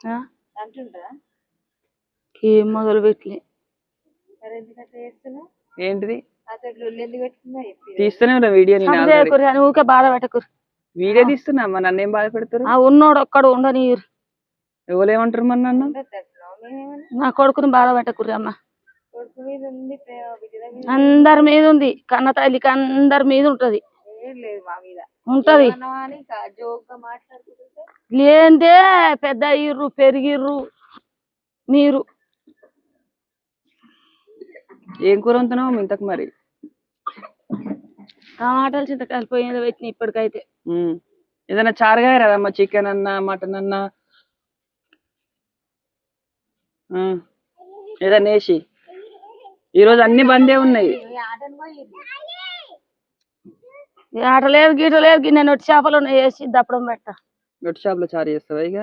ఆ? ఏం మొదలు పెట్టలే. ఏంటిది తీస్తూనే ఉన్నా వీడియో. ఊకే బాధ పెట్టకురు. వీడియో తీస్తున్నా అమ్మ, నన్ను ఏం బాధ పెడతారు? ఆ ఉన్నోడు ఒక్కడు ఉండనీరు. ఎవరేమంటారు మరి నన్ను? నా కొడుకుని బాధ పెట్టకుర్రి అమ్మ. అందరి మీద ఉంది, కన్న తల్లికి అందరి మీద ఉంటది. ఉంటది లేదే పెద్ద అయ్యిర్రు పెరిగిర్రు మీరు. ఏం కూర వండుతున్నావు ఇంతకు? మరి టమాటాలు చింతకాయలు పోయింది పెట్టిన ఇప్పటికైతే. ఏదైనా చారుగా రాదమ్మా, చికెన్ అన్నా మటన్ అన్నా ఏదన్నా వేసి. ఈరోజు అన్ని బందే ఉన్నాయి. ఆట లేదు గీట లేదు, గిన్నె నొట్టి చేపలు వేసి దప్పడం పెట్ట. నొట్టి చేపలు చారు చేస్తావా ఇక?